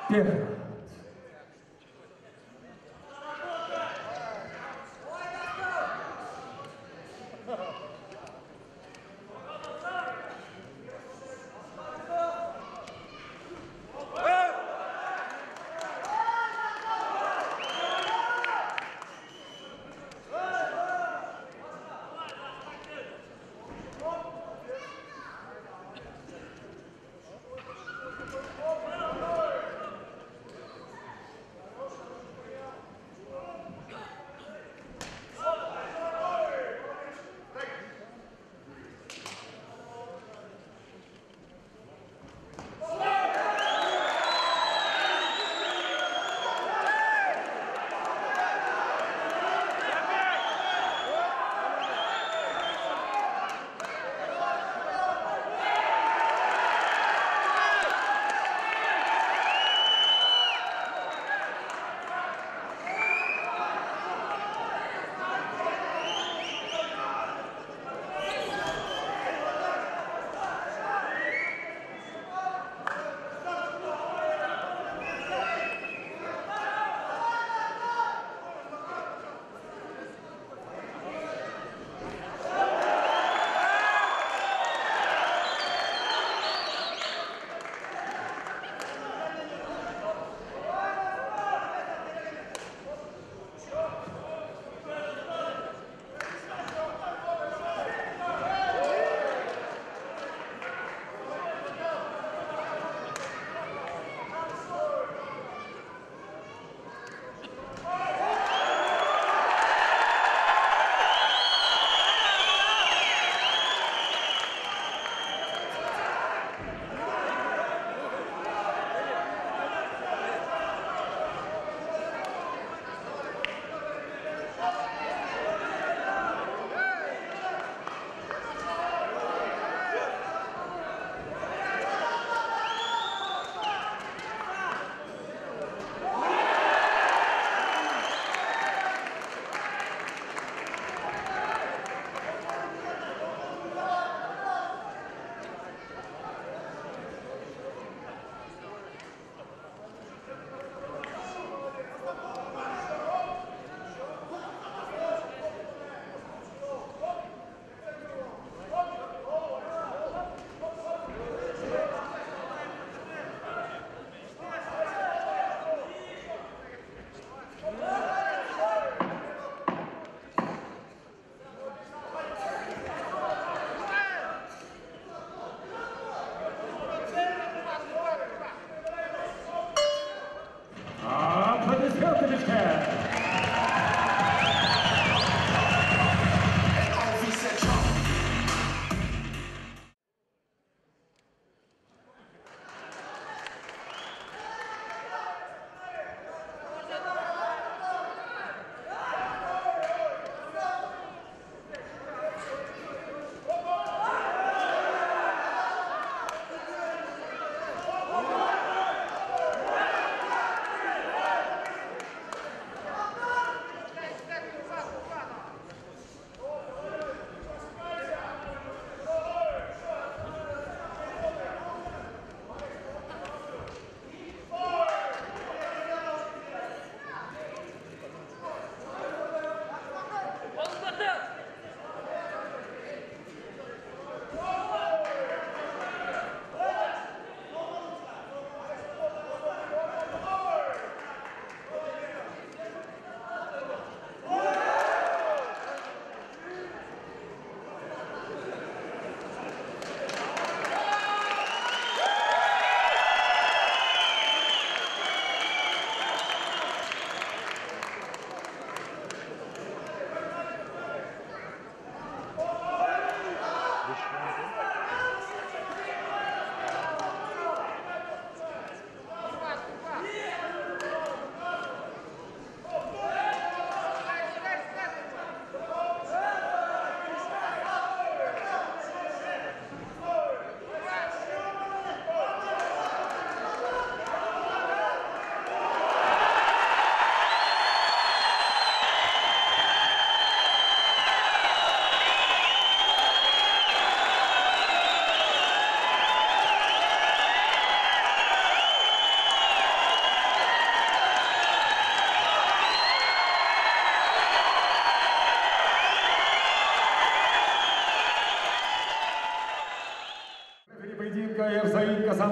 Первый.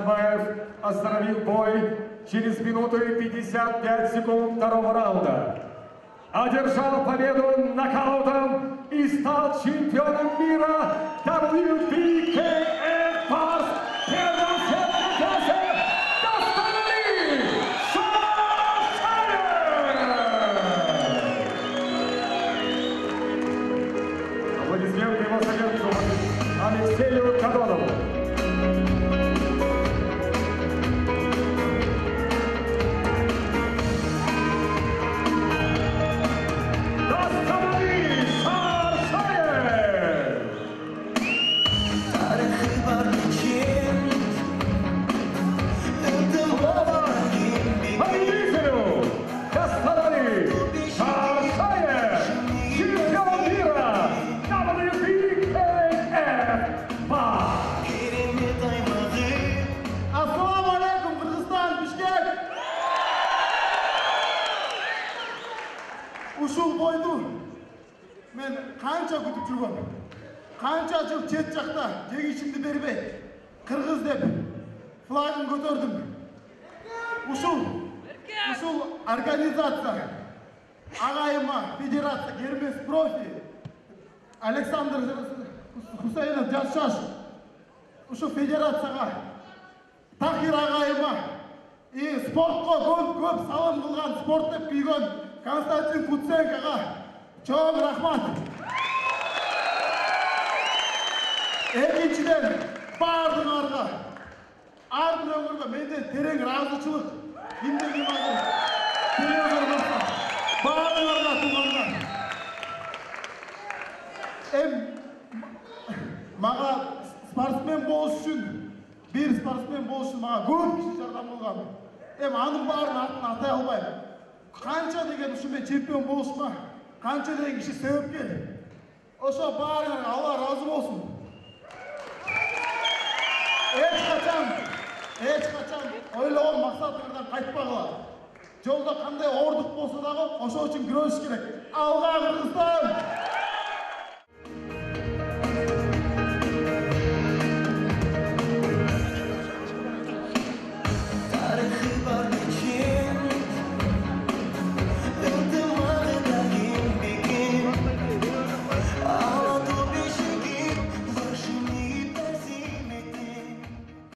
Садбаев остановил бой через минуту и 55 секунд второго раунда. Одержал победу нокаутом и стал чемпионом мира WBKF Pars в первом сетном классе. Аплодисменты его сопернику Алексею Кадонову. Ушул бойду мен канча күтүп жүргөм. Канча жыл чет жакта жегишимди бербей, кыргыз деп флагын көтөрдүм. Ушул организация, агайыма, федерация, Гермес профи, Александр Хусейнов жашаш, ушу федерацияга, Тахир агайыма, спортко көп салым кылган, спорт деп күйгөн Константин Куценкоға чоң рахмат. Экинчиден бардыңарга, ар бир өңүргө менден терең ыраазычылык, кимде ким азыр телевизор болсо, бардыңарга туугандар. Мага спортсмен болуш үчүн, бир спортсмен болуш үчүн мага көп киши жардам кылган. Анын баарын атын атай албайм. Канча деген ушу мен чемпион болушума, канча деген киши себепкер. Ошо баарыңарга Алла разы болсун. Эч качан ойлогон максатыңардан кайтпагыла. Жолдо кандай оордук болсо дагы ошо үчүн күрөшүш керек. Алга Кыргызстан!